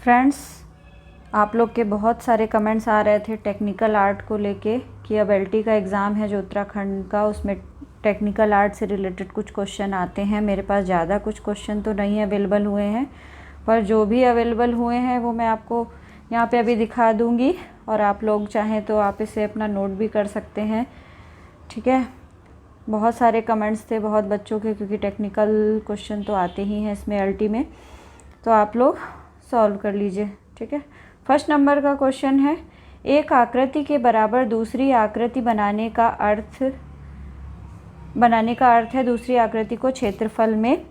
Friends, आप लोग के बहुत सारे कमेंट्स आ रहे थे टेक्निकल आर्ट को लेके कि अब एलटी का एग्ज़ाम है जो उत्तराखंड का, उसमें टेक्निकल आर्ट से रिलेटेड कुछ क्वेश्चन आते हैं। मेरे पास ज़्यादा कुछ क्वेश्चन तो नहीं अवेलेबल हुए हैं, पर जो भी अवेलेबल हुए हैं वो मैं आपको यहाँ पे अभी दिखा दूँगी और आप लोग चाहें तो आप इसे अपना नोट भी कर सकते हैं। ठीक है, बहुत सारे कमेंट्स थे बहुत बच्चों के, क्योंकि टेक्निकल क्वेश्चन तो आते ही हैं इसमें एलटी में, तो आप लोग सॉल्व कर लीजिए। ठीक है, फर्स्ट नंबर का क्वेश्चन है, एक आकृति के बराबर दूसरी आकृति बनाने का अर्थ है दूसरी आकृति को क्षेत्रफल में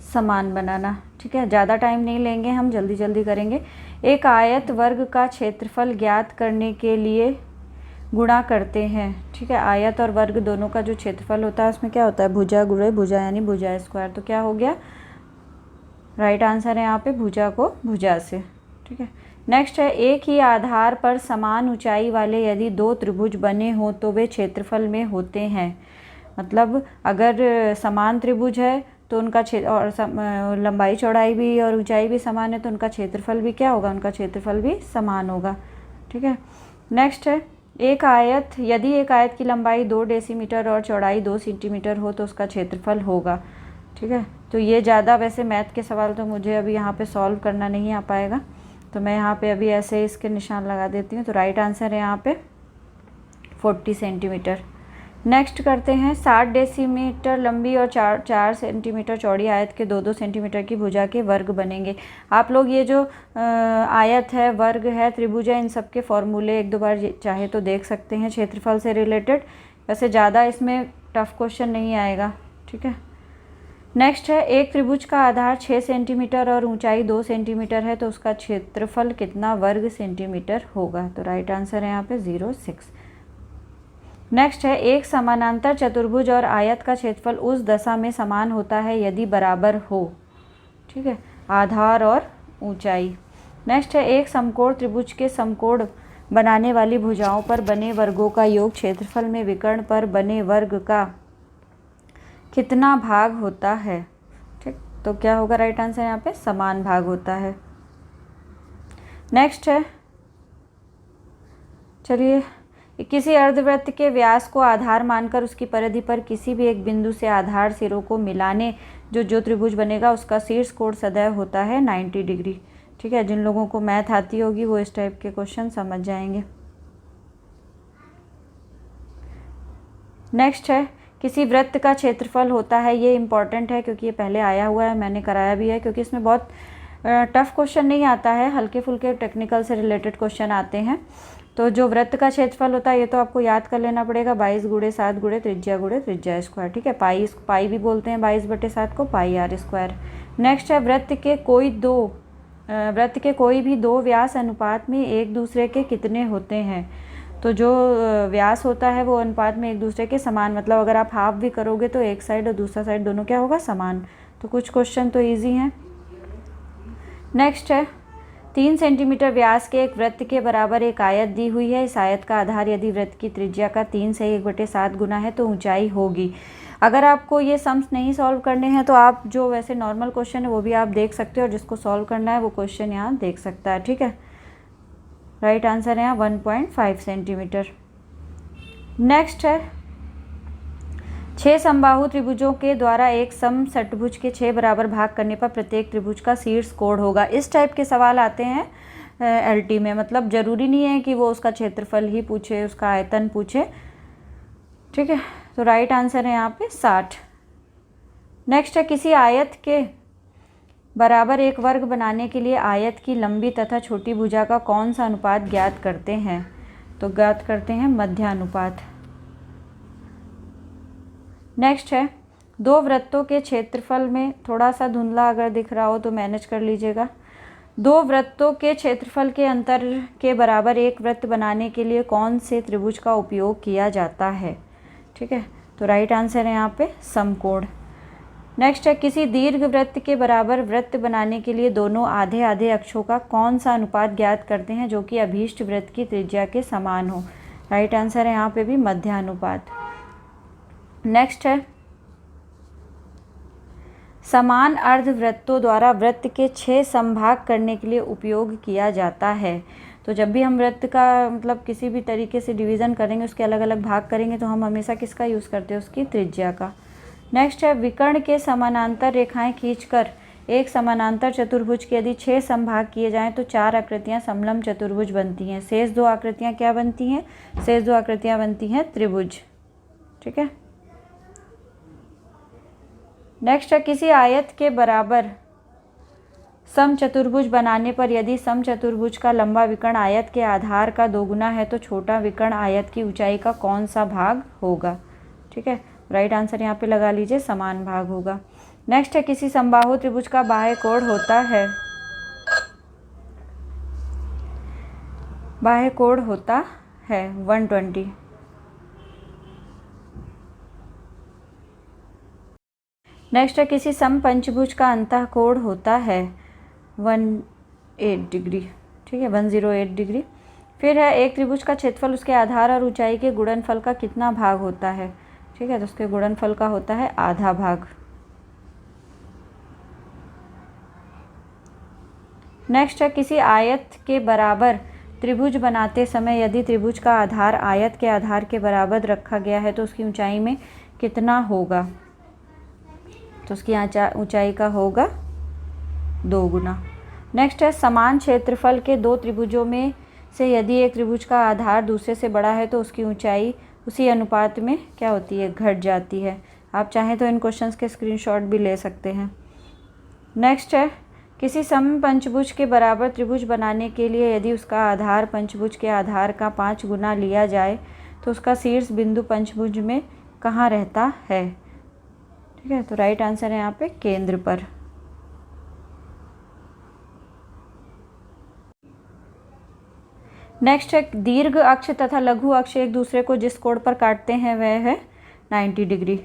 समान बनाना। ठीक है, ज़्यादा टाइम नहीं लेंगे, हम जल्दी जल्दी करेंगे। एक आयत वर्ग का क्षेत्रफल ज्ञात करने के लिए गुणा करते हैं। ठीक है, आयत और वर्ग दोनों का जो क्षेत्रफल होता है उसमें क्या होता है, भुजा गुणे भुजा यानी भुजा स्क्वायर। तो क्या हो गया, राइट आंसर है यहाँ पे भुजा को भुजा से। ठीक है, नेक्स्ट है, एक ही आधार पर समान ऊंचाई वाले यदि दो त्रिभुज बने हों तो वे क्षेत्रफल में होते हैं। मतलब अगर समान त्रिभुज है तो उनका और लंबाई चौड़ाई भी और ऊंचाई भी समान है तो उनका क्षेत्रफल भी क्या होगा, उनका क्षेत्रफल भी समान होगा। ठीक है, नेक्स्ट है, यदि एक आयत की लंबाई 2 डेसीमीटर और चौड़ाई 2 सेंटीमीटर हो तो उसका क्षेत्रफल होगा। ठीक है, तो ये ज़्यादा वैसे मैथ के सवाल तो मुझे अभी यहाँ पे सॉल्व करना नहीं आ पाएगा, तो मैं यहाँ पे अभी ऐसे इसके निशान लगा देती हूँ। तो राइट आंसर है यहाँ पे 40 सेंटीमीटर। नेक्स्ट करते हैं, 60 डेसीमीटर लंबी और 4 सेंटीमीटर चौड़ी आयत के 2-2 सेंटीमीटर की भुजा के वर्ग बनेंगे। आप लोग ये जो आयत है, वर्ग है, त्रिभुज है, इन सब के फॉर्मूले एक दो बार चाहे तो देख सकते हैं क्षेत्रफल से रिलेटेड। वैसे ज़्यादा इसमें टफ क्वेश्चन नहीं आएगा। ठीक है, नेक्स्ट है, एक त्रिभुज का आधार 6 सेंटीमीटर और ऊंचाई 2 सेंटीमीटर है तो उसका क्षेत्रफल कितना वर्ग सेंटीमीटर होगा। तो राइट आंसर है यहाँ पे 0.6। नेक्स्ट है, एक समानांतर चतुर्भुज और आयत का क्षेत्रफल उस दशा में समान होता है यदि बराबर हो। ठीक है, आधार और ऊंचाई। नेक्स्ट है, एक समकोण त्रिभुज के समकोण बनाने वाली भुजाओं पर बने वर्गों का योग क्षेत्रफल में विकर्ण पर बने वर्ग का कितना भाग होता है। ठीक, तो क्या होगा, राइट आंसर यहाँ पे समान भाग होता है। नेक्स्ट है, चलिए, किसी अर्धवृत्त के व्यास को आधार मानकर उसकी परिधि पर किसी भी एक बिंदु से आधार सिरों को मिलाने जो त्रिभुज बनेगा उसका शीर्ष कोण सदैव होता है 90 डिग्री। ठीक है, जिन लोगों को मैथ आती होगी वो इस टाइप के क्वेश्चन समझ जाएंगे। नेक्स्ट है, किसी वृत्त का क्षेत्रफल होता है, ये इंपॉर्टेंट है क्योंकि ये पहले आया हुआ है, मैंने कराया भी है, क्योंकि इसमें बहुत टफ क्वेश्चन नहीं आता है, हल्के फुल्के टेक्निकल से रिलेटेड क्वेश्चन आते हैं। तो जो वृत्त का क्षेत्रफल होता है ये तो आपको याद कर लेना पड़ेगा, 22 गुणे 7 गुणे त्रिज्या स्क्वायर। ठीक है, पाई भी बोलते हैं 22/7 को, पाई आर स्क्वायर। नेक्स्ट है, वृत्त के कोई भी दो व्यास अनुपात में एक दूसरे के कितने होते हैं। तो जो व्यास होता है वो अनुपात में एक दूसरे के समान, मतलब अगर आप हाफ भी करोगे तो एक साइड और दूसरा साइड दोनों क्या होगा, समान। तो कुछ क्वेश्चन तो इजी हैं। नेक्स्ट है, 3 सेंटीमीटर व्यास के एक वृत्त के बराबर एक आयत दी हुई है। इस आयत का आधार यदि वृत्त की त्रिज्या का 3 से 1/7 गुना है तो ऊंचाई होगी। अगर आपको ये सम्स नहीं सॉल्व करने हैं तो आप जो वैसे नॉर्मल क्वेश्चन है वो भी आप देख सकते हो, और जिसको सॉल्व करना है वो क्वेश्चन यहाँ देख सकता है। ठीक है, राइट आंसर है यहाँ 1.5 सेंटीमीटर। नेक्स्ट है, 6 समबाहु त्रिभुजों के द्वारा एक समषट्भुज के 6 बराबर भाग करने पर प्रत्येक त्रिभुज का शीर्ष कोण होगा। इस टाइप के सवाल आते हैं एलटी में, मतलब ज़रूरी नहीं है कि वो उसका क्षेत्रफल ही पूछे, उसका आयतन पूछे। ठीक है, तो राइट आंसर है यहाँ पे 60। नेक्स्ट है, किसी आयत के बराबर एक वर्ग बनाने के लिए आयत की लंबी तथा छोटी भुजा का कौन सा अनुपात ज्ञात करते हैं। तो ज्ञात करते हैं मध्यानुपात। नेक्स्ट है, दो वृत्तों के क्षेत्रफल में, थोड़ा सा धुंधला अगर दिख रहा हो तो मैनेज कर लीजिएगा, दो वृत्तों के क्षेत्रफल के अंतर के बराबर एक वृत्त बनाने के लिए कौन से त्रिभुज का उपयोग किया जाता है। ठीक है, तो राइट आंसर है यहाँ पे समकोण। नेक्स्ट है, किसी दीर्घ वृत्त के बराबर वृत्त बनाने के लिए दोनों आधे आधे अक्षों का कौन सा अनुपात ज्ञात करते हैं जो कि अभीष्ट वृत्त की त्रिज्या के समान हो। राइट आंसर है यहाँ पे भी मध्यानुपात। नेक्स्ट है, समान अर्धवृत्तों द्वारा वृत्त के 6 समभाग करने के लिए उपयोग किया जाता है। तो जब भी हम वृत्त का मतलब किसी भी तरीके से डिवीज़न करेंगे, उसके अलग अलग भाग करेंगे, तो हम हमेशा किसका यूज़ करते हैं? उसकी त्रिज्या का। नेक्स्ट है विकर्ण के समानांतर रेखाएं खींचकर एक समानांतर चतुर्भुज के यदि 6 समभाग किए जाएं तो 4 आकृतियां समलंब चतुर्भुज बनती हैं। शेष 2 आकृतियां क्या बनती हैं? शेष 2 आकृतियां बनती हैं त्रिभुज। ठीक है। नेक्स्ट है किसी आयत के बराबर समचतुर्भुज बनाने पर यदि समचतुर्भुज का लंबा विकर्ण आयत के आधार का 2 गुना है तो छोटा विकर्ण आयत की ऊंचाई का कौन सा भाग होगा? ठीक है, राइट आंसर यहाँ पे लगा लीजिए, समान भाग होगा। नेक्स्ट है किसी समबाहु त्रिभुज का बाह्य कोण होता है, बाह्य कोण होता है 120। नेक्स्ट है किसी समपंचभुज का अंतः कोण होता है 108 डिग्री। ठीक है, 108 डिग्री। फिर है एक त्रिभुज का क्षेत्रफल उसके आधार और ऊंचाई के गुणनफल का कितना भाग होता है? ठीक है, तो उसके गुणनफल का होता है आधा भाग। नेक्स्ट है किसी आयत के बराबर त्रिभुज बनाते समय यदि त्रिभुज का आधार आयत के आधार के बराबर रखा गया है तो उसकी ऊंचाई में कितना होगा? तो उसकी ऊंचाई का होगा 2 गुना। नेक्स्ट है समान क्षेत्रफल के 2 त्रिभुजों में से यदि एक त्रिभुज का आधार दूसरे से बड़ा है तो उसकी ऊंचाई उसी अनुपात में क्या होती है? घट जाती है। आप चाहें तो इन क्वेश्चंस के स्क्रीनशॉट भी ले सकते हैं। नेक्स्ट है किसी समपंचभुज के बराबर त्रिभुज बनाने के लिए यदि उसका आधार पंचभुज के आधार का 5 गुना लिया जाए तो उसका शीर्ष बिंदु पंचभुज में कहाँ रहता है? ठीक है, तो राइट आंसर है यहाँ पे केंद्र पर। नेक्स्ट है दीर्घ अक्ष तथा लघु अक्ष एक दूसरे को जिस कोण पर काटते हैं वह है 90 डिग्री।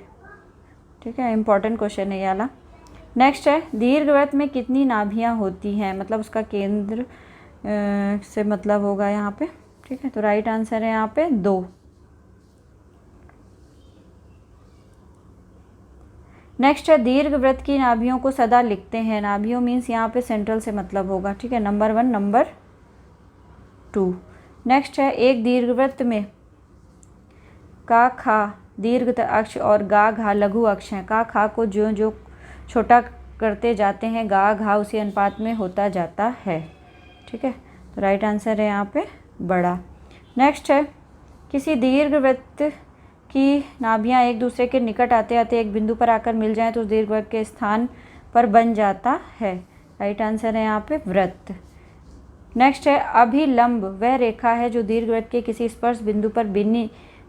ठीक है, इंपॉर्टेंट क्वेश्चन है ये वाला। नेक्स्ट है दीर्घवृत्त में कितनी नाभियाँ होती हैं? मतलब उसका केंद्र से मतलब होगा यहाँ पे। ठीक है, तो राइट आंसर है यहाँ पे 2। नेक्स्ट है दीर्घवृत्त की नाभियों को सदा लिखते हैं। नाभियों मीन्स यहाँ पे सेंट्रल से मतलब होगा। ठीक है, नंबर 1 नंबर 2। नेक्स्ट है एक दीर्घवृत्त में का खा दीर्घ अक्ष और गा घा लघु अक्ष हैं। का खा को जो जो छोटा करते जाते हैं गा घा उसी अनुपात में होता जाता है। ठीक है, तो राइट आंसर है यहाँ पे बड़ा। नेक्स्ट है किसी दीर्घवृत्त की नाभियाँ एक दूसरे के निकट आते आते एक बिंदु पर आकर मिल जाएं तो उस दीर्घवृत्त के स्थान पर बन जाता है। राइट आंसर है यहाँ पे वृत्त। नेक्स्ट है अभिलंब वह रेखा है जो दीर्घवृत्त के किसी स्पर्श बिंदु पर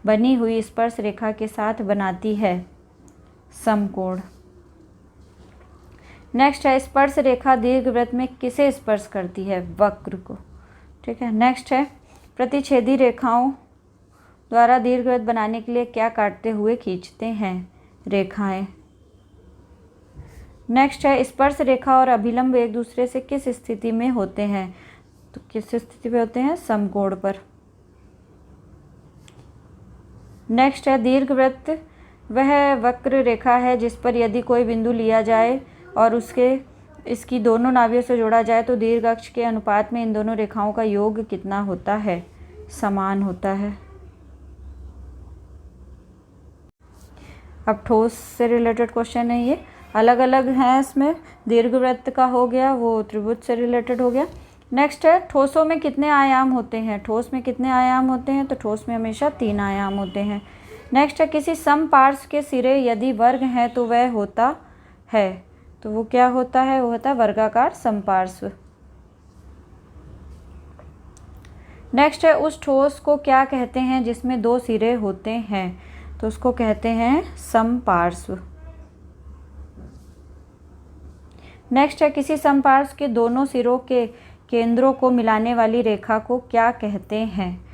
बनी हुई स्पर्श रेखा के साथ बनाती है समकोण। नेक्स्ट है स्पर्श रेखा दीर्घवृत्त में किसे स्पर्श करती है? वक्र को। ठीक है, नेक्स्ट है प्रतिच्छेदी रेखाओं द्वारा दीर्घवृत्त बनाने के लिए क्या काटते हुए खींचते हैं? रेखाएं। नेक्स्ट है स्पर्श रेखा और अभिलंब एक दूसरे से किस स्थिति में होते हैं? तो किस स्थिति में होते हैं? समकोण पर। नेक्स्ट है दीर्घवृत्त वह वक्र रेखा है जिस पर यदि कोई बिंदु लिया जाए और इसकी दोनों नाभियों से जोड़ा जाए तो दीर्घ अक्ष के अनुपात में इन दोनों रेखाओं का योग कितना होता है? समान होता है। अब ठोस से रिलेटेड क्वेश्चन है ये, अलग अलग हैं इसमें। दीर्घवृत्त का हो गया, वो त्रिभुज से रिलेटेड हो गया। नेक्स्ट है ठोसों में कितने आयाम होते हैं? ठोस में कितने आयाम होते हैं? तो ठोस में हमेशा 3 आयाम होते हैं। नेक्स्ट है किसी समपार्श्व के सिरे यदि वर्ग हैं तो वह होता है, तो वो क्या होता है? वो होता है वर्गाकार समपार्श्व। नेक्स्ट है उस ठोस को क्या कहते हैं जिसमें 2 सिरे होते हैं? तो उसको कहते हैं समपार्श्व। नेक्स्ट है किसी समपार्श्व के दोनों सिरों के केंद्रों को मिलाने वाली रेखा को क्या कहते हैं?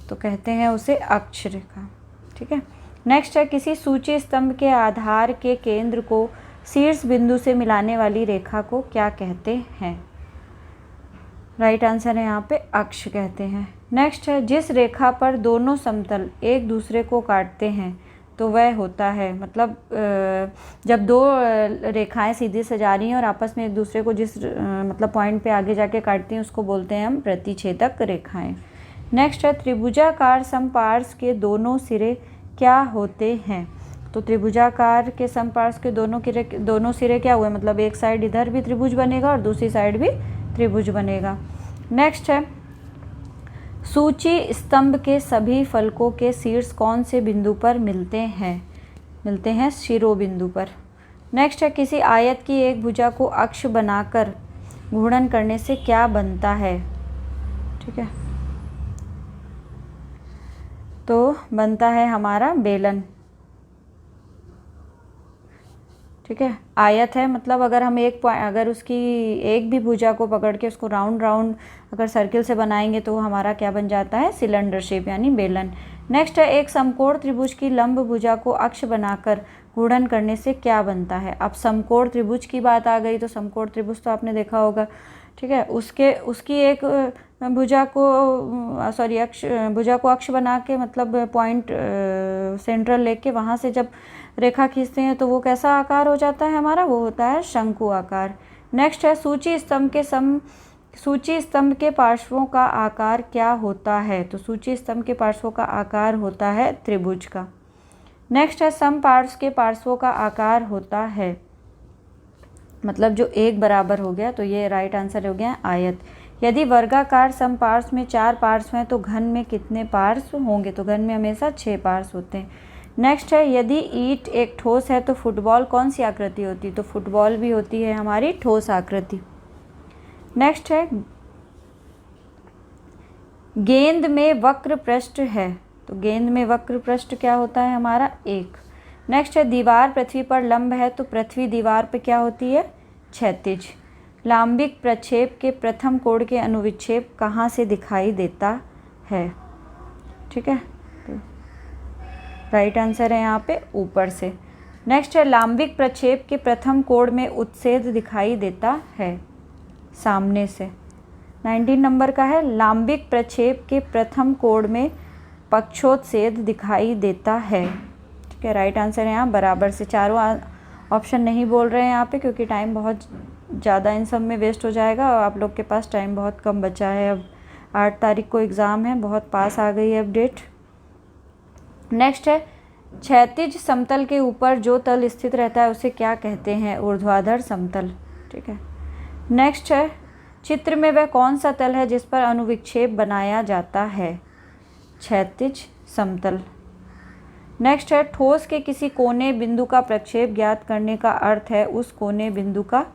तो कहते हैं उसे अक्ष रेखा। ठीक है, नेक्स्ट है किसी सूची स्तंभ के आधार के केंद्र को शीर्ष बिंदु से मिलाने वाली रेखा को क्या कहते हैं? राइट आंसर है यहाँ पे अक्ष कहते हैं। नेक्स्ट है जिस रेखा पर दोनों समतल एक दूसरे को काटते हैं तो वह होता है, मतलब जब दो रेखाएं सीधी से जा रही हैं और आपस में एक दूसरे को जिस मतलब पॉइंट पे आगे जाके काटती हैं उसको बोलते हैं हम प्रतिच्छेदक रेखाएं। नेक्स्ट है त्रिभुजाकार समपार्श्व के दोनों सिरे क्या होते हैं। तो त्रिभुजाकार के समपार्श्व के दोनों सिरे क्या हुए, मतलब एक साइड इधर भी त्रिभुज बनेगा और दूसरी साइड भी त्रिभुज बनेगा। नेक्स्ट है सूची स्तंभ के सभी फलकों के शीर्ष कौन से बिंदु पर मिलते हैं शिरोबिंदु पर। नेक्स्ट है किसी आयत की एक भुजा को अक्ष बनाकर घूर्णन करने से क्या बनता है। ठीक है, तो बनता है हमारा बेलन। ठीक है, आयत है मतलब अगर हम अगर उसकी एक भी भुजा को पकड़ के उसको राउंड अगर सर्किल से बनाएंगे तो वो हमारा क्या बन जाता है, सिलेंडर शेप यानी बेलन। नेक्स्ट है एक समकोण त्रिभुज की लंब भुजा को अक्ष बनाकर घूर्णन करने से क्या बनता है। अब समकोण त्रिभुज की बात आ गई तो समकोण त्रिभुज तो आपने देखा होगा। ठीक है, उसकी एक भुजा को अक्ष बना के मतलब पॉइंट सेंट्रल लेके वहाँ से जब रेखा खींचते हैं तो वो कैसा आकार हो जाता है हमारा, वो होता है शंकु आकार। नेक्स्ट है सूची स्तंभ के पार्श्वों का आकार क्या होता है। तो सूची स्तंभ के पार्श्वों का आकार होता है त्रिभुज का। नेक्स्ट है समपार्श्व के पार्श्वों का आकार होता है, मतलब जो एक बराबर हो गया, तो ये राइट आंसर हो गया आयत। यदि वर्गाकार समपार्श्व में 4 पार्श्व हैं तो घन में कितने पार्श्व होंगे। तो घन में हमेशा 6 पार्श्व होते हैं। नेक्स्ट है यदि ईंट एक ठोस है तो फुटबॉल कौन सी आकृति होती है। तो फुटबॉल भी होती है हमारी ठोस आकृति। नेक्स्ट है गेंद में वक्र पृष्ठ है। तो गेंद में वक्र पृष्ठ क्या होता है हमारा, 1। नेक्स्ट है दीवार पृथ्वी पर लंब है तो पृथ्वी दीवार पे क्या होती है, क्षैतिज। लांबिक प्रक्षेप के प्रथम कोण के अनुविक्षेप कहाँ से दिखाई देता है। ठीक है, राइट आंसर है यहाँ पे ऊपर से। नेक्स्ट है लांबिक प्रक्षेप के प्रथम कोण में उत्सेद दिखाई देता है सामने से। 19 नंबर का है लांबिक प्रक्षेप के प्रथम कोण में पक्षोत्सेद दिखाई देता है। ठीक है, राइट आंसर है यहाँ बराबर से। चारों ऑप्शन नहीं बोल रहे हैं यहाँ पे क्योंकि टाइम बहुत ज़्यादा इन सब में वेस्ट हो जाएगा और आप लोग के पास टाइम बहुत कम बचा है। अब 8 तारीख को एग्ज़ाम है, बहुत पास आ गई है अब डेट। नेक्स्ट है क्षैतिज समतल के ऊपर जो तल स्थित रहता है उसे क्या कहते हैं, ऊर्ध्वाधर समतल। ठीक है, नेक्स्ट है चित्र में वह कौन सा तल है जिस पर अनुविक्षेप बनाया जाता है, क्षैतिज समतल। नेक्स्ट है ठोस के किसी कोने बिंदु का प्रक्षेप ज्ञात करने का अर्थ है उस कोने बिंदु का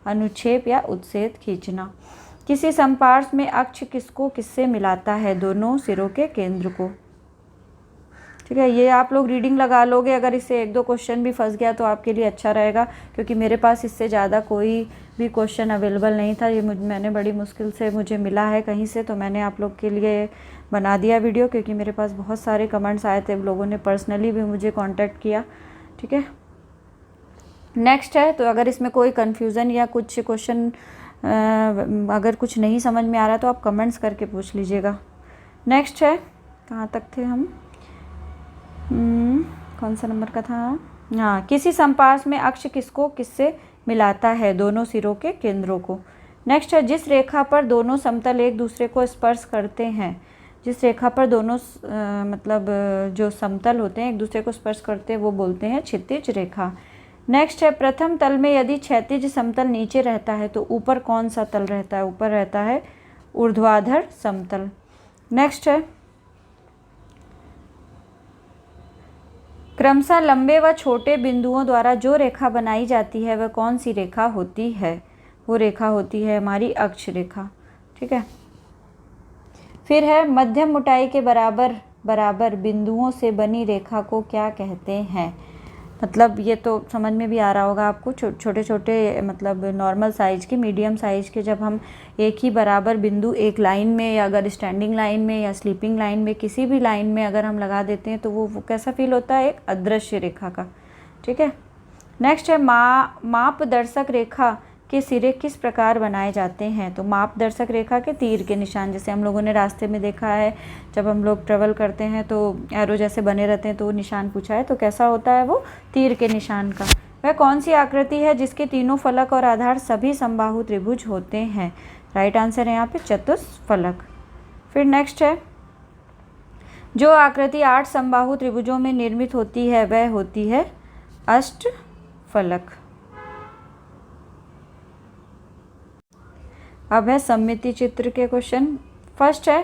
अनुच्छेद या उत्सेद खींचना। किसी समपार्श्व में अक्ष किसको किससे मिलाता है, दोनों सिरों के केंद्र को। ठीक है, ये आप लोग रीडिंग लगा लोगे। अगर इससे 1-2 क्वेश्चन भी फंस गया तो आपके लिए अच्छा रहेगा क्योंकि मेरे पास इससे ज़्यादा कोई भी क्वेश्चन अवेलेबल नहीं था। ये मैंने बड़ी मुश्किल से मुझे मिला है कहीं से, तो मैंने आप लोग के लिए बना दिया वीडियो क्योंकि मेरे पास बहुत सारे कमेंट्स आए थे, लोगों ने पर्सनली भी मुझे कांटेक्ट किया। ठीक है, नेक्स्ट है तो अगर इसमें कोई कन्फ्यूज़न या कुछ क्वेश्चन अगर कुछ नहीं समझ में आ रहा तो आप कमेंट्स करके पूछ लीजिएगा। नेक्स्ट है कहाँ तक थे हम, कौन सा नंबर का था, हाँ, किसी समपार्श्व में अक्ष किसको किससे मिलाता है, दोनों सिरों के केंद्रों को। नेक्स्ट है जिस रेखा पर दोनों समतल एक दूसरे को स्पर्श करते हैं, जिस रेखा पर दोनों मतलब जो समतल होते हैं एक दूसरे को स्पर्श करते हैं वो बोलते हैं क्षितिज रेखा। नेक्स्ट है प्रथम तल में यदि क्षैतिज समतल नीचे रहता है तो ऊपर कौन सा तल रहता है, ऊपर रहता है ऊर्ध्वाधर समतल। नेक्स्ट है क्रमशः लंबे व छोटे बिंदुओं द्वारा जो रेखा बनाई जाती है वह कौन सी रेखा होती है, वो रेखा होती है हमारी अक्ष रेखा। ठीक है, फिर है मध्यम मोटाई के बराबर बराबर बिंदुओं से बनी रेखा को क्या कहते हैं। मतलब ये तो समझ में भी आ रहा होगा आपको, छोटे छोटे मतलब नॉर्मल साइज़ के, मीडियम साइज़ के जब हम एक ही बराबर बिंदु एक लाइन में या अगर स्टैंडिंग लाइन में या स्लीपिंग लाइन में किसी भी लाइन में अगर हम लगा देते हैं तो वो कैसा फील होता है, एक अदृश्य रेखा का। ठीक है, नेक्स्ट है मापदर्शक रेखा के सिरे किस प्रकार बनाए जाते हैं? तो मापदर्शक रेखा के तीर के निशान, जैसे हम लोगों ने रास्ते में देखा है, जब हम लोग ट्रेवल करते हैं तो एरो जैसे बने रहते हैं, तो निशान पूछा है तो कैसा होता है वो, तीर के निशान का। वह कौन सी आकृति है जिसके तीनों फलक और आधार सभी समबाहु त्रिभुज होते हैं? राइट आंसर है यहाँ पे चतुष्फलक। फिर नेक्स्ट है, जो आकृति 8 समबाहु त्रिभुजों में निर्मित होती है वह होती है अष्टफलक। अब है सममिति चित्र के क्वेश्चन। फर्स्ट है,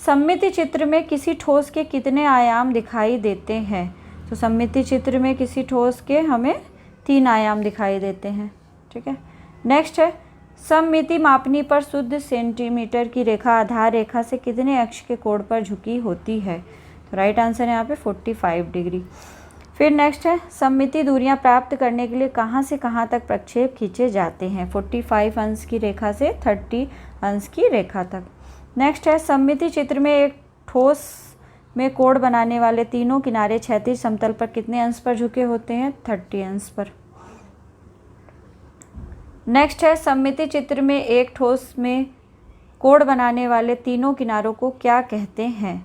सममिति चित्र में किसी ठोस के कितने आयाम दिखाई देते हैं? तो सममिति चित्र में किसी ठोस के हमें 3 आयाम दिखाई देते हैं। ठीक है। नेक्स्ट है, सममिति मापनी पर शुद्ध सेंटीमीटर की रेखा आधार रेखा से कितने अक्ष के कोण पर झुकी होती है? तो राइट आंसर है यहाँ पे 45 डिग्री। फिर नेक्स्ट है, सममिति दूरियां प्राप्त करने के लिए कहाँ से कहाँ तक प्रक्षेप खींचे जाते हैं? 45 अंश की रेखा से 30 अंश की रेखा तक। नेक्स्ट है, सममिति चित्र में एक ठोस में कोण बनाने वाले तीनों किनारे क्षैतिज समतल पर कितने अंश पर झुके होते हैं? 30 अंश पर। नेक्स्ट है, सममिति चित्र में एक ठोस में कोण बनाने वाले तीनों किनारों को क्या कहते हैं?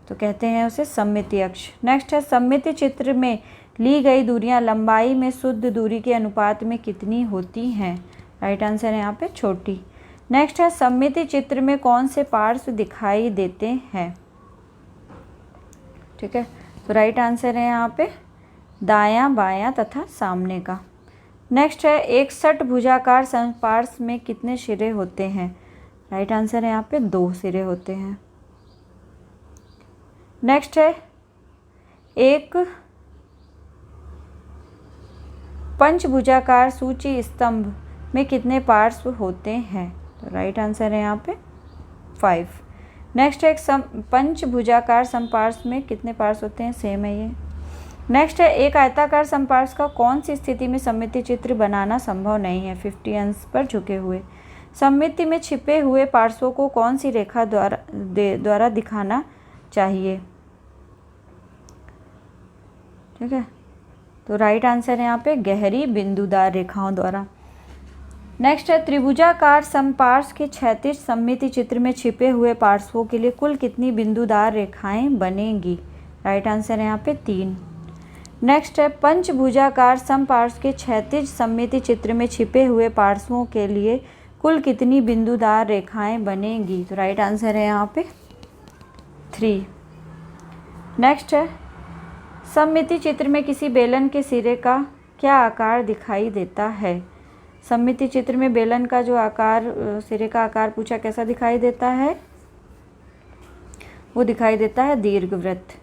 तो कहते हैं उसे सममिति अक्ष। नेक्स्ट है, सममिति चित्र में ली गई दूरियां लंबाई में शुद्ध दूरी के अनुपात में कितनी होती हैं? राइट आंसर है यहाँ पे छोटी। नेक्स्ट है, सममिति चित्र में कौन से पार्श्व दिखाई देते हैं? ठीक है, तो राइट आंसर है यहाँ पे दायां, बायां तथा सामने का। नेक्स्ट है, एक षटभुजाकार समपार्श्व में कितने सिरे होते हैं? राइट आंसर है यहाँ पे 2 सिरे होते हैं। नेक्स्ट है, एक पंचभुजाकार सूची स्तंभ में कितने पार्श्व होते हैं? तो राइट आंसर है यहाँ पे 5। नेक्स्ट है, एक पंचभुजाकार समपार्श्व में कितने पार्श्व होते हैं? सेम है ये। नेक्स्ट है, एक आयताकार समपार्श्व का कौन सी स्थिति में सममिति चित्र बनाना संभव नहीं है? 50 अंश पर झुके हुए। सममिति में छिपे हुए पार्श्वों को कौन सी रेखा द्वारा दिखाना चाहिए? ठीक है, तो राइट आंसर है यहाँ पे गहरी बिंदुदार रेखाओं द्वारा। नेक्स्ट है, त्रिभुजाकार समपार्श्व के क्षैतिज सममिति चित्र में छिपे हुए पार्श्वों के लिए कुल कितनी बिंदुदार रेखाएं बनेंगी? राइट आंसर है यहाँ पे 3। नेक्स्ट है, पंचभुजाकार समपार्श्व के क्षैतिज सममिति चित्र में छिपे हुए पार्श्वों के लिए कुल कितनी बिंदुदार रेखाएं बनेंगी? तो राइट आंसर है यहाँ पे 3। नेक्स्ट है, सममिति चित्र में किसी बेलन के सिरे का क्या आकार दिखाई देता है? सममिति चित्र में बेलन का जो आकार, सिरे का आकार पूछा, कैसा दिखाई देता है? वो दिखाई देता है दीर्घवृत्त।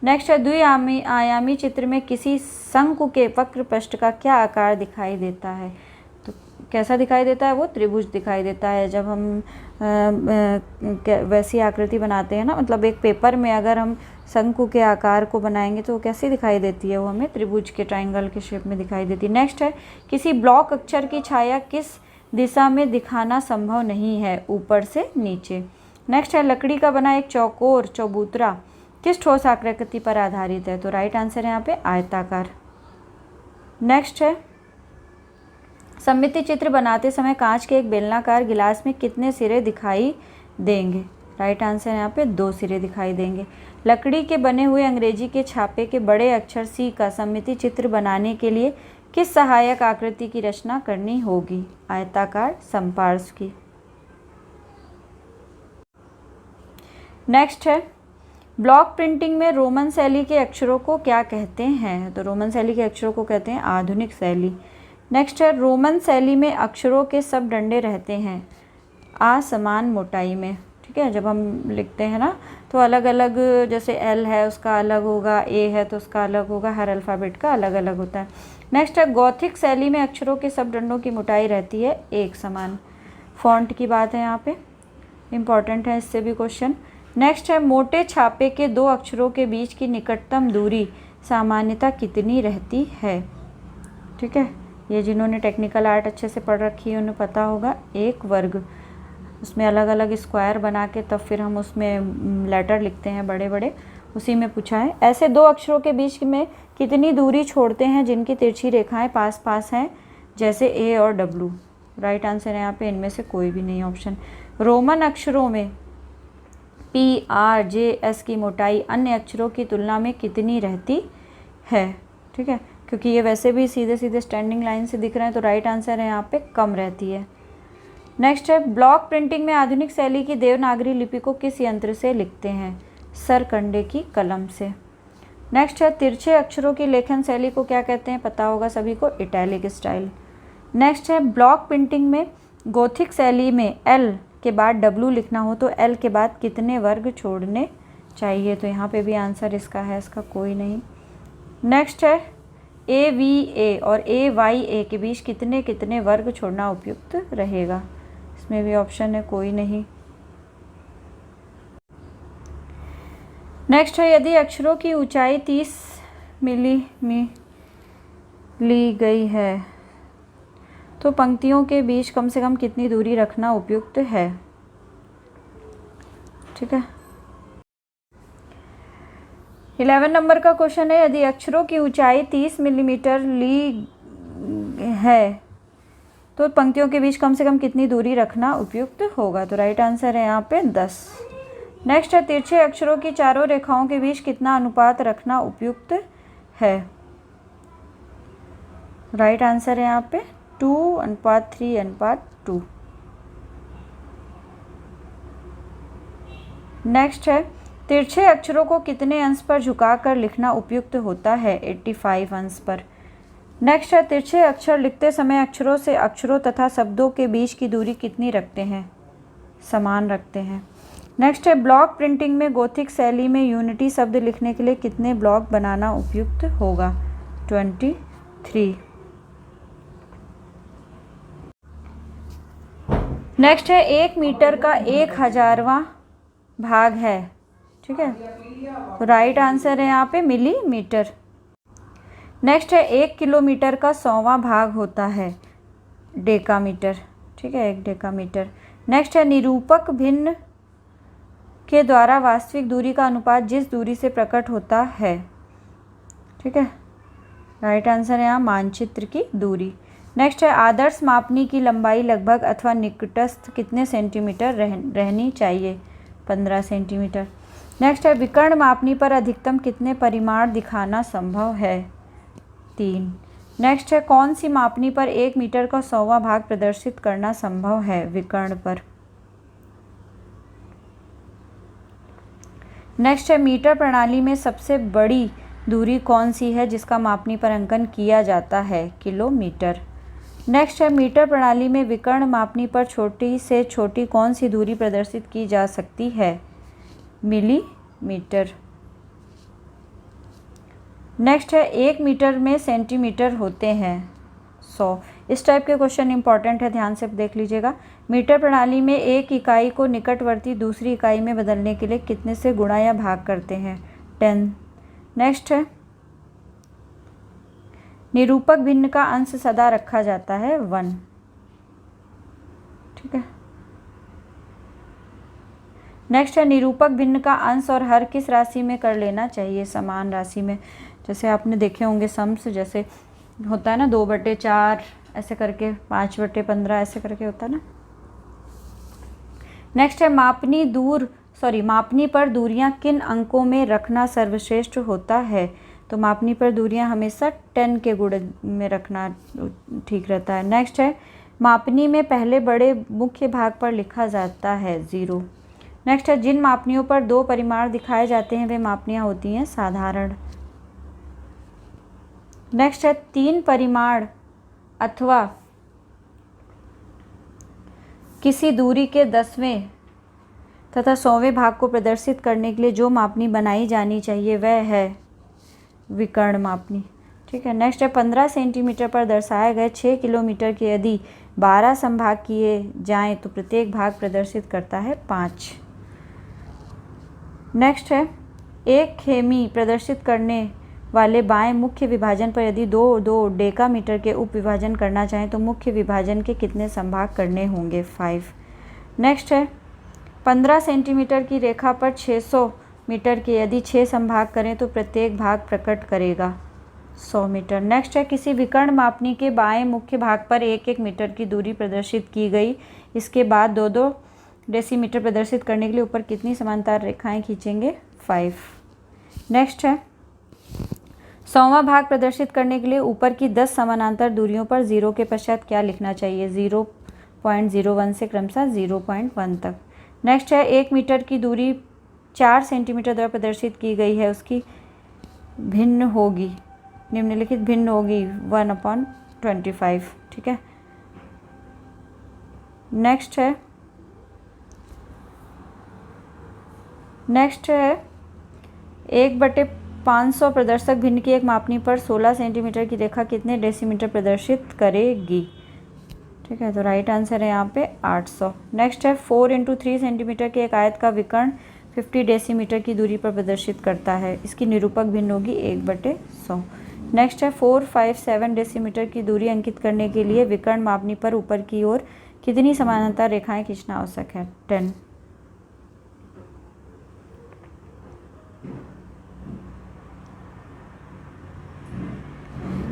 नेक्स्ट है, द्विआयामी चित्र में किसी शंकु के वक्र पृष्ठ का क्या आकार दिखाई देता है? तो कैसा दिखाई देता है? वो त्रिभुज दिखाई देता है। जब हम वैसी आकृति बनाते हैं ना, मतलब एक पेपर में अगर हम शंकु के आकार को बनाएंगे तो वो कैसी दिखाई देती है? वो हमें त्रिभुज के, ट्रायंगल के शेप में दिखाई देती है। नेक्स्ट है, किसी ब्लॉक अक्षर की छाया किस दिशा में दिखाना संभव नहीं है? ऊपर से नीचे। नेक्स्ट है, लकड़ी का बना एक चौकोर चबूतरा किस ठोस आकृति पर आधारित है? तो राइट आंसर है यहाँ पे आयताकार। नेक्स्ट है, सममिति चित्र बनाते समय कांच के एक बेलनाकार गिलास में कितने सिरे दिखाई देंगे? राइट आंसर है यहाँ पे 2 सिरे दिखाई देंगे। लकड़ी के बने हुए अंग्रेजी के छापे के बड़े अक्षर सी का सममिति चित्र बनाने के लिए किस सहायक आकृति की रचना करनी होगी? आयताकार समपार्श्व की। नेक्स्ट है, ब्लॉक प्रिंटिंग में रोमन शैली के अक्षरों को क्या कहते हैं? तो रोमन शैली के अक्षरों को कहते हैं आधुनिक शैली। नेक्स्ट है, रोमन शैली में अक्षरों के सब डंडे रहते हैं असमान मोटाई में। ठीक है, जब हम लिखते हैं ना तो अलग अलग, जैसे एल है उसका अलग होगा, ए है तो उसका अलग होगा, हर अल्फ़ाबेट का अलग अलग होता है। नेक्स्ट है, गॉथिक शैली में अक्षरों के सब डंडों की मोटाई रहती है एक समान। फॉन्ट की बात है यहाँ पे, इम्पॉर्टेंट है इससे भी क्वेश्चन। नेक्स्ट है, मोटे छापे के 2 अक्षरों के बीच की निकटतम दूरी सामान्यतः कितनी रहती है? ठीक है, ये जिन्होंने टेक्निकल आर्ट अच्छे से पढ़ रखी है उन्हें पता होगा, 1 वर्ग। उसमें अलग अलग स्क्वायर बना के तब फिर हम उसमें लेटर लिखते हैं बड़े बड़े, उसी में पूछा है। ऐसे 2 अक्षरों के बीच में कितनी दूरी छोड़ते हैं जिनकी तिरछी रेखाएं पास पास हैं, जैसे ए और डब्लू? राइट आंसर है यहाँ पे इनमें से कोई भी नहीं ऑप्शन। रोमन अक्षरों में PRJS की मोटाई अन्य अक्षरों की तुलना में कितनी रहती है? ठीक है, क्योंकि ये वैसे भी सीधे सीधे स्टैंडिंग लाइन से दिख रहे हैं तो राइट आंसर है यहाँ पे कम रहती है। नेक्स्ट है, ब्लॉक प्रिंटिंग में आधुनिक शैली की देवनागरी लिपि को किस यंत्र से लिखते हैं? सरकंडे की कलम से। नेक्स्ट है, तिरछे अक्षरों की लेखन शैली को क्या कहते हैं? पता होगा सभी को, इटैलिक स्टाइल। नेक्स्ट है, ब्लॉक प्रिंटिंग में गोथिक शैली में L के बाद W लिखना हो तो L के बाद कितने वर्ग छोड़ने चाहिए? तो यहाँ पे भी आंसर इसका है, इसका कोई नहीं। नेक्स्ट है, AVA और AYA के बीच कितने कितने वर्ग छोड़ना उपयुक्त रहेगा? इसमें भी ऑप्शन है कोई नहीं। नेक्स्ट है, यदि अक्षरों की ऊंचाई 30 मिमी ली गई है तो पंक्तियों के बीच कम से कम कितनी दूरी रखना उपयुक्त है? ठीक है, 11 नंबर का क्वेश्चन है, यदि अक्षरों की ऊंचाई 30 मिलीमीटर ली है तो पंक्तियों के बीच कम से कम कितनी दूरी रखना उपयुक्त होगा? तो राइट आंसर है यहाँ पे 10। नेक्स्ट है, तिरछे अक्षरों की चारों रेखाओं के बीच कितना अनुपात रखना उपयुक्त है? राइट आंसर है यहाँ पे 2:3:2। नेक्स्ट है, तिरछे अक्षरों को कितने अंश पर झुकाकर लिखना उपयुक्त होता है? 85 अंश पर। नेक्स्ट है, तिरछे अक्षर लिखते समय अक्षरों से अक्षरों तथा शब्दों के बीच की दूरी कितनी रखते हैं? समान रखते हैं। नेक्स्ट है, ब्लॉक प्रिंटिंग में गोथिक शैली में यूनिटी शब्द लिखने के लिए कितने ब्लॉक बनाना उपयुक्त होगा? 23। नेक्स्ट है, 1 मीटर का 1,000वां भाग है। ठीक है, तो राइट आंसर है यहाँ पे मिलीमीटर। नेक्स्ट है, 1 किलोमीटर का 100वां भाग होता है डेकामीटर। ठीक है, 1 डेकामीटर। नेक्स्ट है, निरूपक भिन्न के द्वारा वास्तविक दूरी का अनुपात जिस दूरी से प्रकट होता है। ठीक है, राइट आंसर है यहाँ मानचित्र की दूरी। नेक्स्ट है, आदर्श मापनी की लंबाई लगभग अथवा निकटस्थ कितने सेंटीमीटर रहनी चाहिए? 15 सेंटीमीटर। नेक्स्ट है, विकर्ण मापनी पर अधिकतम कितने परिमाण दिखाना संभव है? 3। नेक्स्ट है, कौन सी मापनी पर 1 मीटर का 100वां भाग प्रदर्शित करना संभव है? विकर्ण पर। नेक्स्ट है, मीटर प्रणाली में सबसे बड़ी दूरी कौन सी है जिसका मापनी पर अंकन किया जाता है? किलोमीटर। नेक्स्ट है, मीटर प्रणाली में विकर्ण मापनी पर छोटी से छोटी कौन सी दूरी प्रदर्शित की जा सकती है? मिलीमीटर। नेक्स्ट है, 1 मीटर में सेंटीमीटर होते हैं 100। इस टाइप के क्वेश्चन इंपॉर्टेंट है, ध्यान से देख लीजिएगा। मीटर प्रणाली में एक इकाई को निकटवर्ती दूसरी इकाई में बदलने के लिए कितने से गुणा या भाग करते हैं? 10। नेक्स्ट है, निरूपक भिन्न का अंश सदा रखा जाता है 1। ठीक है, नेक्स्ट है, निरूपक भिन्न का अंश और हर किस राशि में कर लेना चाहिए? समान राशि में। जैसे आपने देखे होंगे सम्स, जैसे होता है ना 2/4 ऐसे करके, 5/15 ऐसे करके होता है ना। नेक्स्ट है, मापनी पर दूरियां किन अंकों में रखना सर्वश्रेष्ठ होता है? तो मापनी पर दूरियां हमेशा 10 के गुण में रखना ठीक रहता है। नेक्स्ट है, मापनी में पहले बड़े मुख्य भाग पर लिखा जाता है 0। नेक्स्ट है, जिन मापनियों पर 2 परिमाण दिखाए जाते हैं वे मापनियां होती हैं साधारण। नेक्स्ट है, 3 परिमाण अथवा किसी दूरी के 10वें तथा 100वें भाग को प्रदर्शित करने के लिए जो मापनी बनाई जानी चाहिए वह है विकर्ण मापनी। ठीक है, नेक्स्ट है, 15 सेंटीमीटर पर दर्शाए गए 6 किलोमीटर के यदि 12 संभाग किए जाएं तो प्रत्येक भाग प्रदर्शित करता है 5। नेक्स्ट है, 1 खेमी प्रदर्शित करने वाले बाएं मुख्य विभाजन पर यदि 2 डेकामीटर के उप विभाजन करना चाहें तो मुख्य विभाजन के कितने संभाग करने होंगे? 5। नेक्स्ट है, 15 सेंटीमीटर की रेखा पर 600 मीटर के यदि 6 संभाग करें तो प्रत्येक भाग प्रकट करेगा 100 मीटर। नेक्स्ट है किसी विकर्ण मापनी के बाएं मुख्य भाग पर 1-1 मीटर की दूरी प्रदर्शित की गई, इसके बाद 2-2 डेसीमीटर प्रदर्शित करने के लिए ऊपर कितनी समांतर रेखाएं खींचेंगे? 5। नेक्स्ट है 100वां भाग प्रदर्शित करने के लिए ऊपर की 10 समानांतर दूरियों पर 0 के पश्चात क्या लिखना चाहिए? 0.01 से क्रमशः 0.1 तक। नेक्स्ट है 1 मीटर की दूरी 4 सेंटीमीटर द्वारा प्रदर्शित की गई है, उसकी भिन्न होगी, निम्नलिखित भिन्न होगी 1/25। ठीक है। नेक्स्ट है 1/500 प्रदर्शक भिन्न की एक मापनी पर 16 सेंटीमीटर की रेखा कितने डेसीमीटर प्रदर्शित करेगी? ठीक है, तो राइट आंसर है यहाँ पे 800। नेक्स्ट है 4x3 सेंटीमीटर के एक आयत का विकर्ण 50 डेसीमीटर की दूरी पर प्रदर्शित करता है, इसकी निरूपक भिन्न होगी 1/100। नेक्स्ट है 457 डेसीमीटर की दूरी अंकित करने के लिए विकर्ण मापनी पर ऊपर की ओर कितनी समानांतर रेखाएं खींचना आवश्यक है? 10।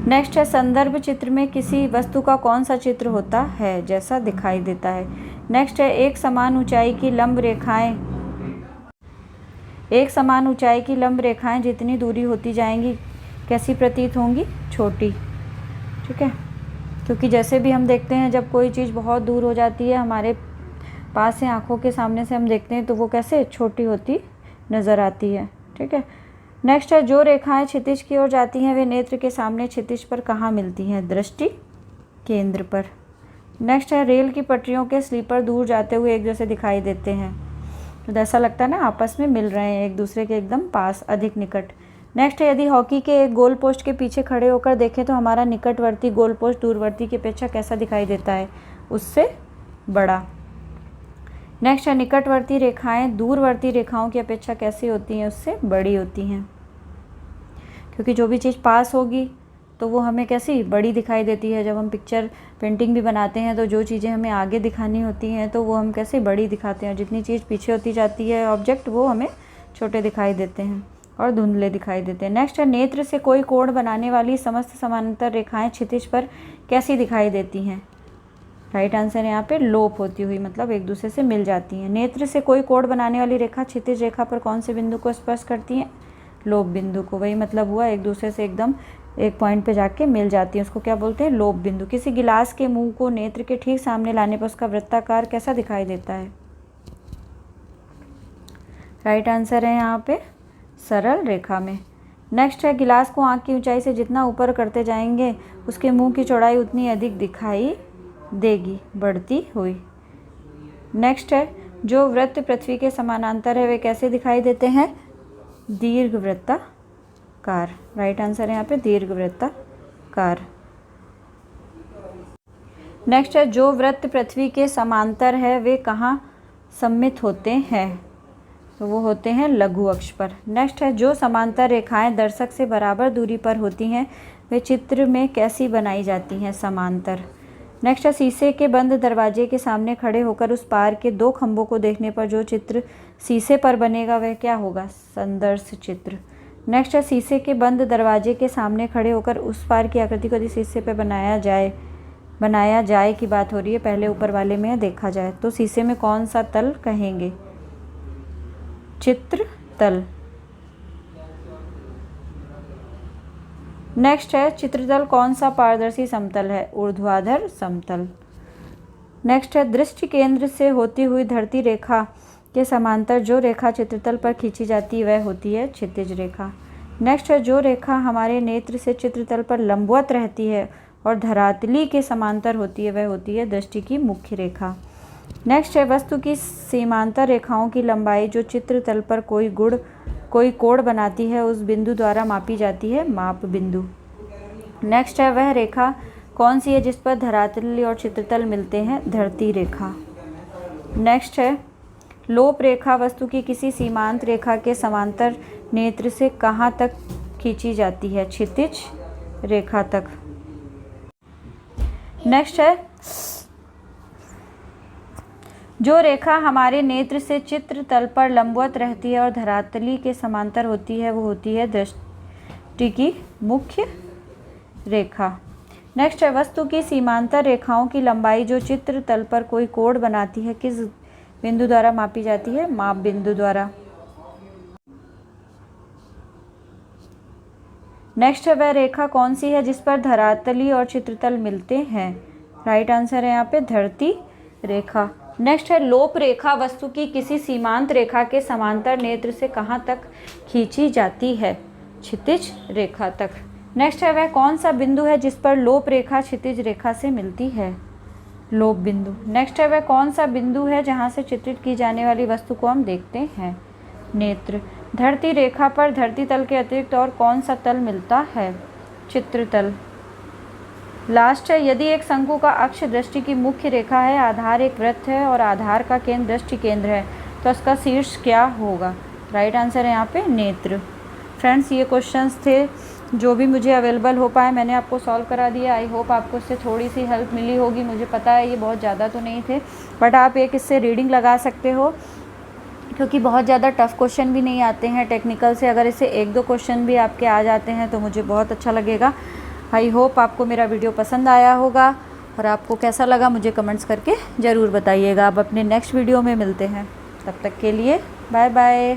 नेक्स्ट है संदर्भ चित्र में किसी वस्तु का कौन सा चित्र होता है? जैसा दिखाई देता है। नेक्स्ट है एक समान ऊंचाई की लंब रेखाएं जितनी दूरी होती जाएंगी कैसी प्रतीत होंगी? छोटी। ठीक है, क्योंकि जैसे भी हम देखते हैं जब कोई चीज़ बहुत दूर हो जाती है हमारे पास से, आंखों के सामने से हम देखते हैं तो वो कैसे छोटी होती नज़र आती है। ठीक है। नेक्स्ट है जो रेखाएं क्षितिज की ओर जाती हैं वे नेत्र के सामने क्षितिज पर कहाँ मिलती हैं? दृष्टि केंद्र पर। नेक्स्ट है रेल की पटरियों के स्लीपर दूर जाते हुए एक जैसे दिखाई देते हैं, तो ऐसा लगता है ना आपस में मिल रहे हैं, एक दूसरे के एकदम पास, अधिक निकट। नेक्स्ट है यदि हॉकी के एक गोल पोस्ट के पीछे खड़े होकर देखें तो हमारा निकटवर्ती गोल पोस्ट दूरवर्ती की अपेक्षा कैसा दिखाई देता है? उससे बड़ा। नेक्स्ट है निकटवर्ती रेखाएं दूरवर्ती रेखाओं की अपेक्षा कैसी होती हैं? उससे बड़ी होती हैं, क्योंकि जो भी चीज़ पास होगी तो वो हमें कैसी बड़ी दिखाई देती है। जब हम पिक्चर पेंटिंग भी बनाते हैं तो जो चीज़ें हमें आगे दिखानी होती हैं तो वो हम कैसे बड़ी दिखाते हैं, जितनी चीज़ पीछे होती जाती है ऑब्जेक्ट वो हमें छोटे दिखाई देते हैं और धुंधले दिखाई देते हैं। नेक्स्ट है नेत्र से कोई कोण बनाने वाली समस्त समानांतर रेखाएं क्षितिज पर कैसी दिखाई देती हैं? राइट आंसर यहाँ पे लोप होती हुई, मतलब एक दूसरे से मिल जाती हैं। नेत्र से कोई कोण बनाने वाली रेखा क्षितिज रेखा पर कौन से बिंदु को स्पर्श करती हैं? लोप बिंदु को। वही मतलब हुआ, एक दूसरे से एकदम एक पॉइंट पे जाके मिल जाती है, उसको क्या बोलते हैं? लोप बिंदु। किसी गिलास के मुंह को नेत्र के ठीक सामने लाने पर उसका वृत्ताकार कैसा दिखाई देता है? राइट आंसर है यहाँ पे सरल रेखा में। नेक्स्ट है गिलास को आँख की ऊंचाई से जितना ऊपर करते जाएंगे उसके मुंह की चौड़ाई उतनी अधिक दिखाई देगी, बढ़ती हुई। नेक्स्ट है जो वृत्त पृथ्वी के समानांतर है वे कैसे दिखाई देते हैं? दीर्घवृत्ताकार। राइट आंसर है यहाँ पे दीर्घवृत्ताकार। नेक्स्ट है जो वृत्त पृथ्वी के समांतर है वे कहाँ सम्मित होते हैं? तो वो होते हैं लघु अक्ष पर। नेक्स्ट है जो समांतर रेखाएं दर्शक से बराबर दूरी पर होती हैं वे चित्र में कैसी बनाई जाती हैं? समांतर। नेक्स्ट है शीशे के बंद दरवाजे के सामने खड़े होकर उस पार के दो खंभों को देखने पर जो चित्र शीशे पर बनेगा वह क्या होगा? संदर्श चित्र। नेक्स्ट है शीशे के बंद दरवाजे के सामने खड़े होकर उस पार की आकृति को यदि शीशे पर बनाया जाए की बात हो रही है, पहले ऊपर वाले में देखा जाए तो शीशे में कौन सा तल कहेंगे? चित्र तल। नेक्स्ट है चित्रतल कौन सा पारदर्शी समतल है? ऊर्ध्वाधर समतल। नेक्स्ट है दृष्टि केंद्र से होती हुई धरती रेखा के समांतर जो रेखा चित्रतल पर खींची जाती है वह होती है क्षितिज रेखा। नेक्स्ट है जो रेखा हमारे नेत्र से चित्रतल पर लंबवत रहती है और धरातली के समांतर होती है वह होती है दृष्टि की मुख्य रेखा। नेक्स्ट है वस्तु की सीमांतर रेखाओं की लंबाई जो चित्रतल पर कोई कोण बनाती है उस बिंदु द्वारा मापी जाती है माप बिंदु। नेक्स्ट है वह रेखा कौन सी है जिस पर धरातल और चित्रतल मिलते हैं? धरती रेखा। नेक्स्ट है लोप रेखा वस्तु की किसी सीमांत रेखा के समांतर नेत्र से कहाँ तक खींची जाती है? क्षितिज रेखा तक। नेक्स्ट है जो रेखा हमारे नेत्र से चित्र तल पर लंबवत रहती है और धरातली के समांतर होती है वो होती है दृष्टि की मुख्य रेखा। नेक्स्ट है वस्तु की सीमांतर रेखाओं की लंबाई जो चित्र तल पर कोई कोण बनाती है किस बिंदु द्वारा मापी जाती है? माप बिंदु द्वारा। नेक्स्ट है वह रेखा कौन सी है जिस पर धरातली और चित्रतल मिलते हैं? राइट आंसर है यहाँ पे धरती रेखा। नेक्स्ट है लोप रेखा वस्तु की किसी सीमांत रेखा के समांतर नेत्र से कहाँ तक खींची जाती है? क्षितिज रेखा तक। नेक्स्ट है वह कौन सा बिंदु है जिस पर लोप रेखा क्षितिज रेखा से मिलती है? लोप बिंदु। नेक्स्ट है वह कौन सा बिंदु है जहाँ से चित्रित की जाने वाली वस्तु को हम देखते हैं? नेत्र। धरती रेखा पर धरती तल के अतिरिक्त और कौन सा तल मिलता है? चित्रतल। लास्ट है यदि एक शंकु का अक्ष दृष्टि की मुख्य रेखा है, आधार एक वृत्त है और आधार का केंद्र दृष्टि केंद्र है तो उसका शीर्ष क्या होगा? राइट आंसर है यहाँ पे नेत्र। फ्रेंड्स ये क्वेश्चंस थे जो भी मुझे अवेलेबल हो पाए मैंने आपको सॉल्व करा दिया। आई होप आपको इससे थोड़ी सी हेल्प मिली होगी। मुझे पता है ये बहुत ज़्यादा तो नहीं थे, बट आप एक इससे रीडिंग लगा सकते हो क्योंकि बहुत ज़्यादा टफ क्वेश्चन भी नहीं आते हैं टेक्निकल से। अगर इससे एक दो क्वेश्चन भी आपके आ जाते हैं तो मुझे बहुत अच्छा लगेगा। आई होप आपको मेरा वीडियो पसंद आया होगा और आपको कैसा लगा मुझे कमेंट्स करके ज़रूर बताइएगा। अब अपने नेक्स्ट वीडियो में मिलते हैं, तब तक के लिए बाय बाय।